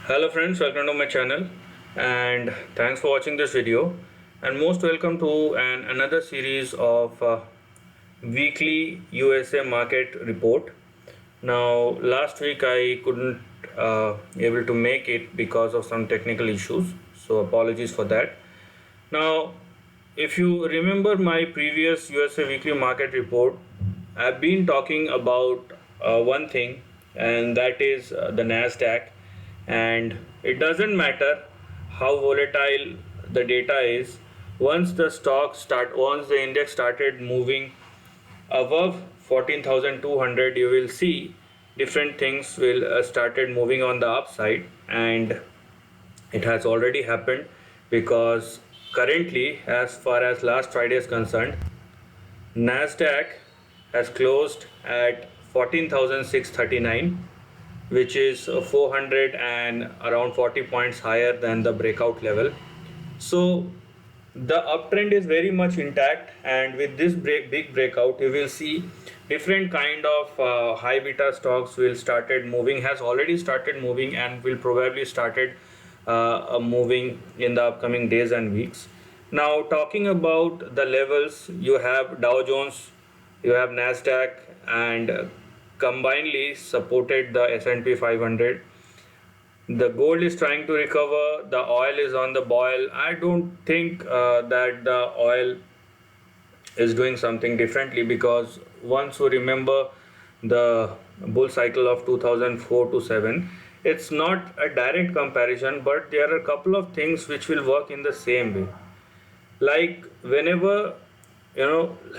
Hello friends, welcome to my channel and thanks for watching this video and most welcome to another series of weekly USA market report. Now last week I couldn't able to make it because of some technical issues, so apologies for that. Now if you remember my previous USA weekly market report, I've been talking about one thing, and that is the Nasdaq. And it doesn't matter how volatile the data is. Once the index started moving above 14,200, you will see different things will started moving on the upside, and it has already happened because currently, as far as last Friday is concerned, Nasdaq has closed at 14,639, which is 400 and around 40 points higher than the breakout level. So the uptrend is very much intact, and with this big breakout, you will see different kind of high beta stocks will started moving, has already started moving, and will probably started moving in the upcoming days and weeks. Now talking about the levels, you have Dow Jones, you have Nasdaq, and combinedly supported the S&P 500. The gold is trying to recover, the oil is on the boil. I don't think that the oil is doing something differently, because once you remember the bull cycle of 2004 to 7, it's not a direct comparison, but there are a couple of things which will work in the same way. Like whenever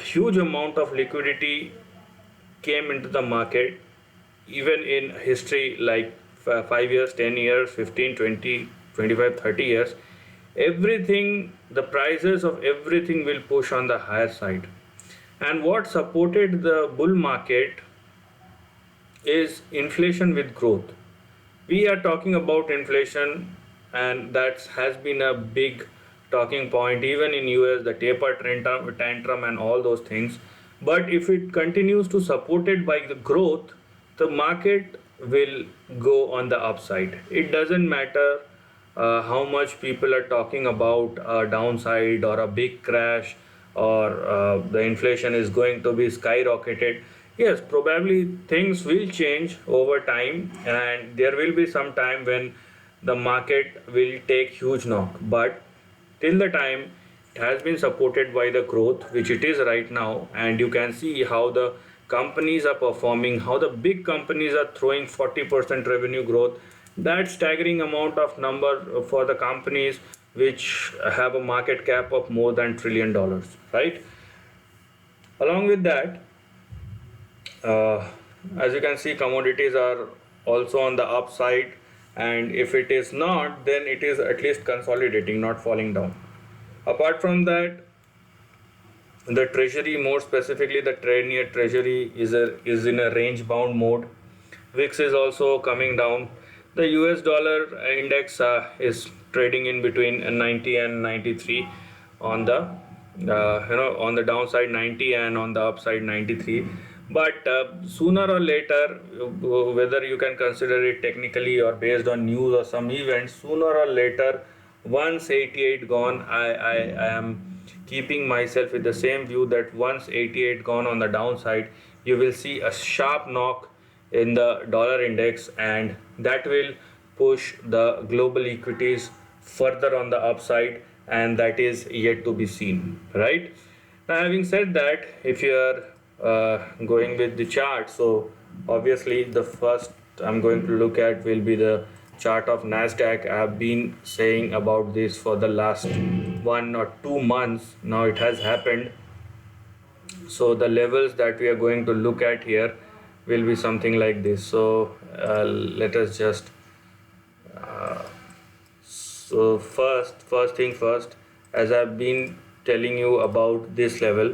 huge amount of liquidity came into the market, even in history, like 5 years, 10 years, 15, 20, 25, 30 years, everything, the prices of everything will push on the higher side. And what supported the bull market is inflation with growth. We are talking about inflation, and that has been a big talking point even in US, the taper tantrum and all those things. But if it continues to supported by the growth, the market will go on the upside. It doesn't matter how much people are talking about a downside or a big crash, or the inflation is going to be skyrocketed. Yes, probably things will change over time, and there will be some time when the market will take huge knock. But till the time it has been supported by the growth, which it is right now, and you can see how the companies are performing, how the big companies are throwing 40% revenue growth. That staggering amount of number for the companies which have a market cap of more than $1 trillion, right? Along with that, uh, as you can see, commodities are also on the upside, and if it is not, then it is at least consolidating, not falling down. Apart from that, the treasury, more specifically the 10-year treasury, is in a range bound mode. VIX is also coming down. The US dollar index is trading in between 90 and 93, on the on the downside 90 and on the upside 93. But sooner or later, whether you can consider it technically or based on news or some events, sooner or later, once 88 gone, I am keeping myself with the same view that once 88 gone on the downside, you will see a sharp knock in the dollar index, and that will push the global equities further on the upside, and that is yet to be seen, right? Now having said that, if you are going with the chart, so obviously the first I'm going to look at will be the chart of Nasdaq. I have been saying about this for the last 1 or 2 months. Now it has happened. So the levels that we are going to look at here will be something like this. So let us just so first thing first, as I've been telling you about this level,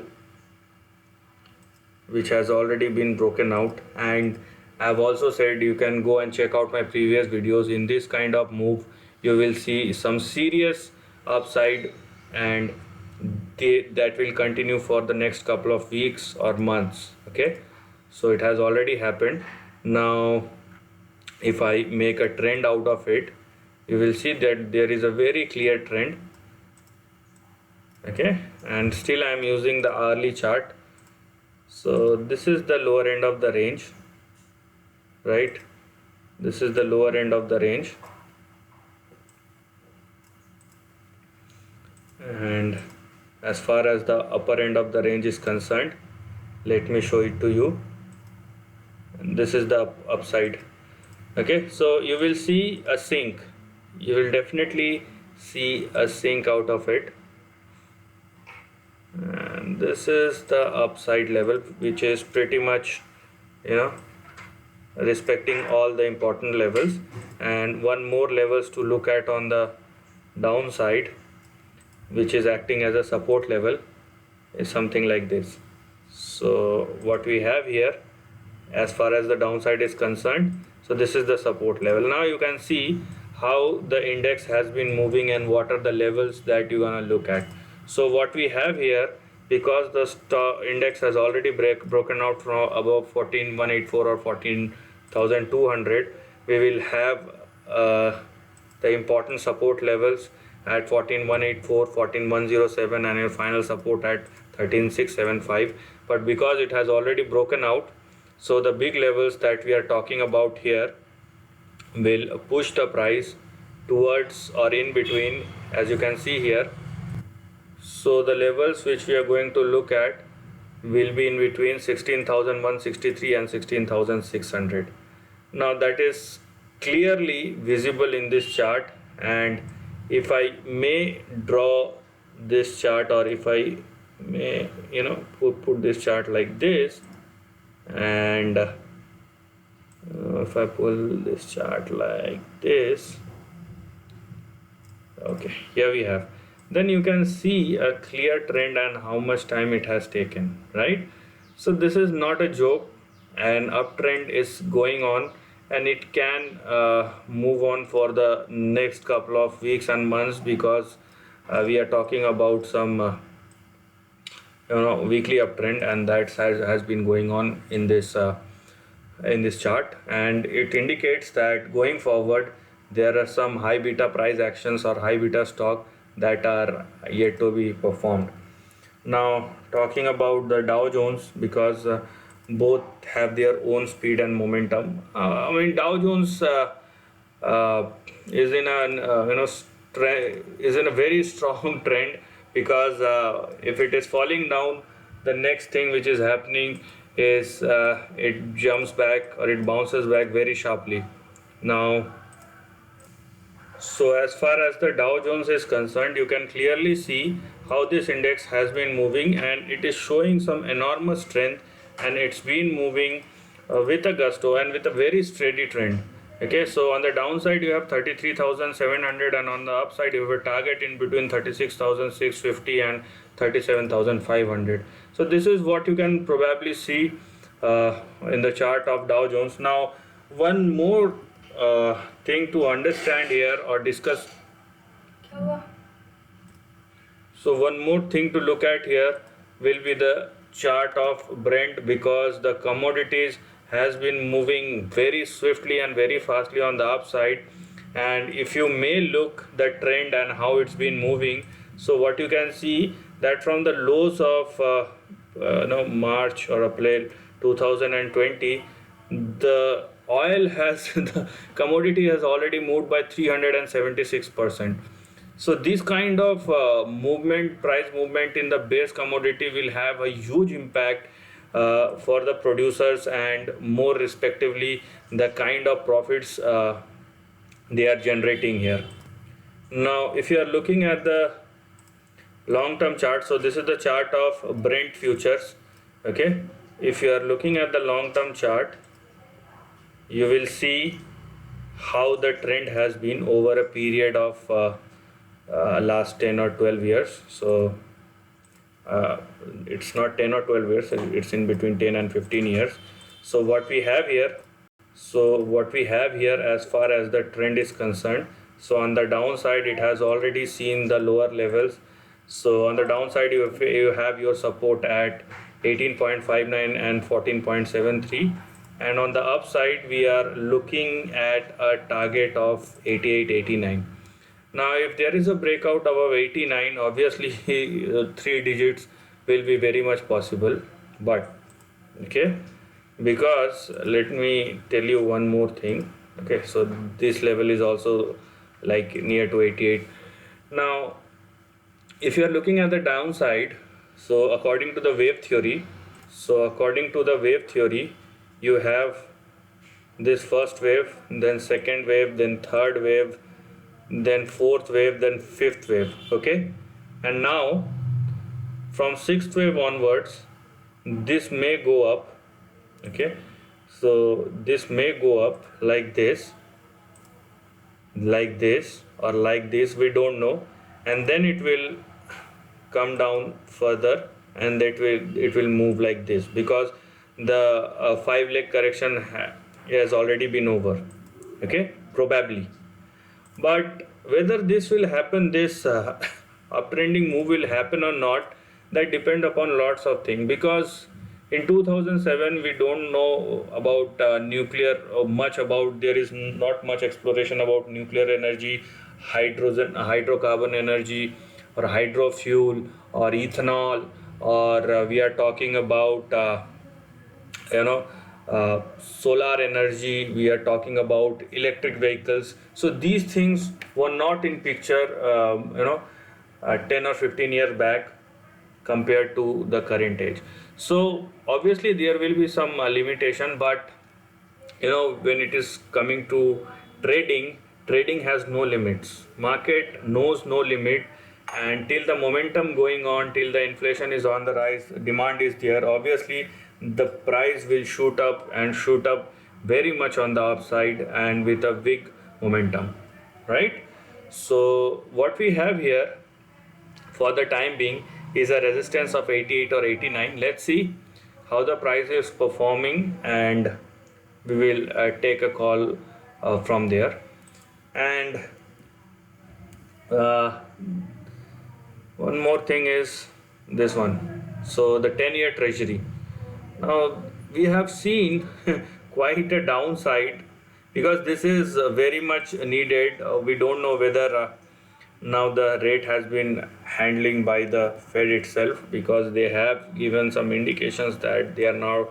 which has already been broken out, and I've also said you can go and check out my previous videos. In this kind of move, you will see some serious upside, and that will continue for the next couple of weeks or months. Okay, so it has already happened. Now if I make a trend out of it, you will see that there is a very clear trend. Okay, and still I am using the hourly chart. So this is the lower end of the range, right? This is the lower end of the range, and as far as the upper end of the range is concerned, let me show it to you. And this is the upside. Okay, so you will see a sink, you will definitely see a sink out of it, and this is the upside level, which is pretty much, you know, respecting all the important levels. And one more levels to look at on the downside, which is acting as a support level, is something like this. So what we have here as far as the downside is concerned, so this is the support level. Now you can see how the index has been moving and what are the levels that you're gonna look at. So what we have here, because the index has already broken out from above 14184 or 14,200, we will have the important support levels at 14184, 14107, and your final support at 13675. But because it has already broken out, so the big levels that we are talking about here will push the price towards or in between, as you can see here. So the levels which we are going to look at will be in between 16,163 and 16,600. Now that is clearly visible in this chart, and if I may draw this chart, or if I may, you know, put this chart like this, and if I pull this chart like this, okay, here we have, then you can see a clear trend and how much time it has taken, right? So this is not a joke. An uptrend is going on, and it can move on for the next couple of weeks and months, because we are talking about some weekly uptrend, and that has been going on in this chart, and it indicates that going forward there are some high beta price actions or high beta stock that are yet to be performed. Now talking about the Dow Jones, because both have their own speed and momentum. I mean, Dow Jones is in an is in a very strong trend, because if it is falling down, the next thing which is happening is it jumps back or it bounces back very sharply. Now, so as far as the Dow Jones is concerned, you can clearly see how this index has been moving, and it is showing some enormous strength, and it's been moving with a gusto and with a very steady trend. Okay, so on the downside you have 33,700, and on the upside you have a target in between 36,650 and 37,500. So this is what you can probably see in the chart of Dow Jones. Now one more thing to understand here or discuss. So one more thing to look at here will be the chart of Brent, because the commodities has been moving very swiftly and very fastly on the upside. And if you may look the trend and how it's been moving, so what you can see that from the lows of March or April 2020, the oil has the commodity has already moved by 376%. So this kind of price movement in the base commodity will have a huge impact for the producers, and more respectively the kind of profits they are generating here. Now if you are looking at the long-term chart, so this is the chart of Brent futures. Okay, if you are looking at the long-term chart, you will see how the trend has been over a period of last 10 or 12 years. So it's not 10 or 12 years, it's in between 10 and 15 years. So what we have here as far as the trend is concerned, so on the downside it has already seen the lower levels. So on the downside you have your support at 18.59 and 14.73, and on the upside we are looking at a target of 88, 89. Now if there is a breakout above 89, obviously three digits will be very much possible. But okay, because let me tell you one more thing. Okay, so this level is also like near to 88. Now if you are looking at the downside, so according to the wave theory, you have this first wave, then second wave, then third wave, then fourth wave, then fifth wave. Okay, and now from sixth wave onwards, this may go up. Okay, so this may go up like this or like this, we don't know, and then it will come down further, and it will move like this, because the 5 leg correction has already been over. Okay, probably. But whether this will happen, this uptrending move will happen or not, that depend upon lots of things, because in 2007 we don't know about nuclear much about, there is not much exploration about nuclear energy, hydrocarbon energy, or hydrofuel, or ethanol, or we are talking about you know solar energy, we are talking about electric vehicles. So these things were not in picture 10 or 15 years back compared to the current age. So obviously there will be some limitation, but when it is coming to trading has no limits, market knows no limit. And till the momentum going on, till the inflation is on the rise, demand is there, obviously the price will shoot up very much on the upside, and with a big momentum, right? So what we have here for the time being is a resistance of 88 or 89. Let's see how the price is performing, and we will take a call from there. And uh, one more thing is this one. So the 10-year treasury. Now we have seen quite a downside, because this is very much needed. We don't know whether now the rate has been handling by the Fed itself, because they have given some indications that they are now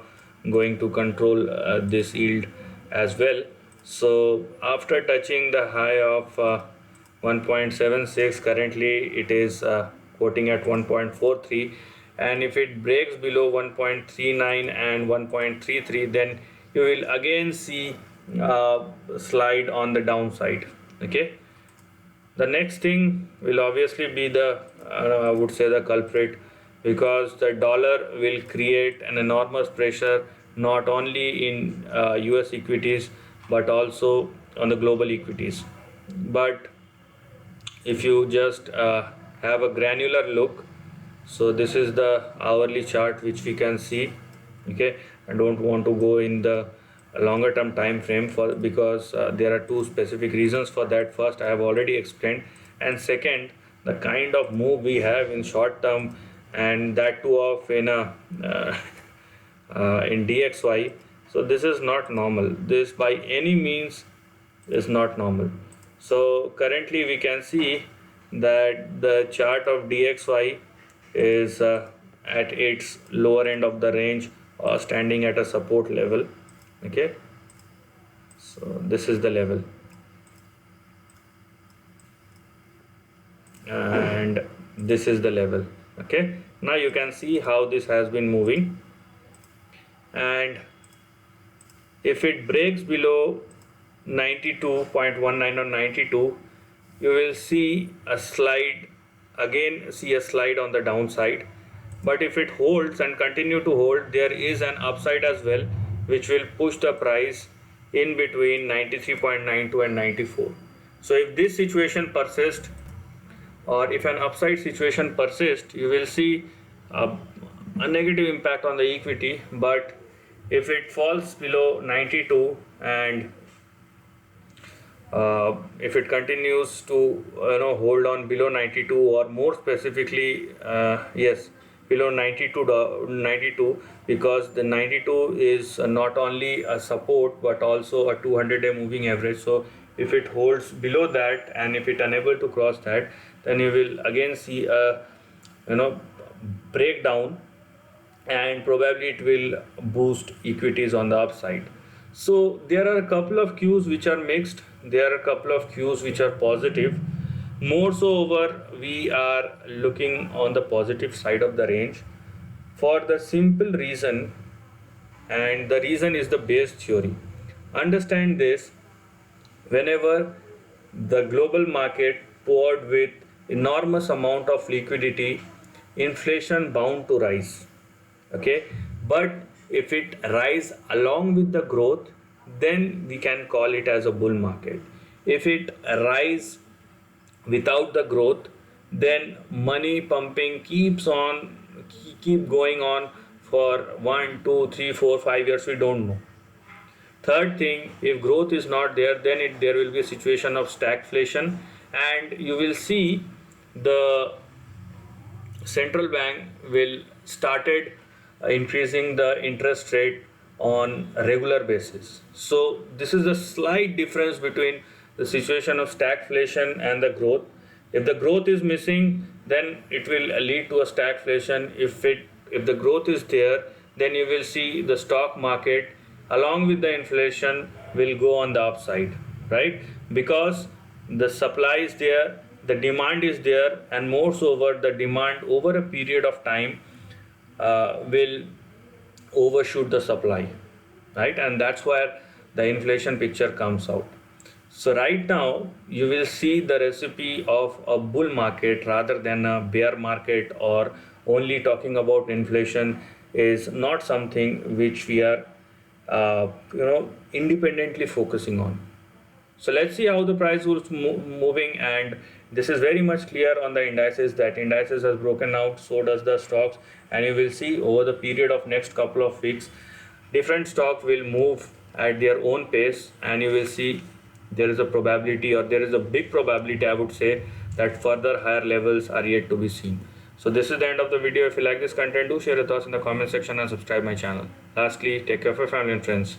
going to control this yield as well. So after touching the high of 1.76, currently it is quoting at 1.43, and if it breaks below 1.39 and 1.33, then you will again see slide on the downside. Okay, the next thing will obviously be the I would say the culprit, because the dollar will create an enormous pressure not only in US equities but also on the global equities. But if you just have a granular look, so this is the hourly chart which we can see. Okay, I don't want to go in the longer term time frame, for because there are two specific reasons for that. First, I have already explained, and second, the kind of move we have in short term, and that too of in DXY. So this is not normal, this by any means is not normal. So currently we can see that the chart of DXY is at its lower end of the range, standing at a support level. Okay, so this is the level, and this is the level. Okay, now you can see how this has been moving, and if it breaks below 92.19 or 92, you will see a slide, again see a slide on the downside. But if it holds and continue to hold, there is an upside as well, which will push the price in between 93.92 and 94. So if this situation persists, or if an upside situation persists, you will see a negative impact on the equity. But if it falls below 92, and if it continues to hold on below 92, or more specifically, yes, below 92, because the 92 is not only a support but also a 200-day moving average. So if it holds below that and if it unable to cross that, then you will again see a breakdown, and probably it will boost equities on the upside. So there are a couple of cues which are mixed, there are a couple of cues which are positive. More so over, we are looking on the positive side of the range for the simple reason, and the reason is the base theory. Understand this: whenever the global market poured with enormous amount of liquidity, inflation bound to rise. Okay, but if it rise along with the growth, then we can call it as a bull market. If it rise without the growth, then money pumping keep going on for 1, 2, 3, 4, 5 years, we don't know. Third thing, if growth is not there, then there will be a situation of stagflation, and you will see the central bank will started increasing the interest rate on a regular basis. So this is a slight difference between the situation of stagflation and the growth. If the growth is missing, then it will lead to a stagflation. If the growth is there, then you will see the stock market along with the inflation will go on the upside, right? Because the supply is there, the demand is there, and moreover the demand over a period of time will overshoot the supply, right? And that's where the inflation picture comes out. So right now you will see the recipe of a bull market rather than a bear market, or only talking about inflation is not something which we are independently focusing on. So let's see how the price was moving, and this is very much clear on the indices that indices has broken out, so does the stocks, and you will see over the period of next couple of weeks, different stocks will move at their own pace, and you will see there is a probability, or there is a big probability, I would say, that further higher levels are yet to be seen. So this is the end of the video. If you like this content, do share your thoughts in the comment section and subscribe my channel. Lastly, take care of your family and friends.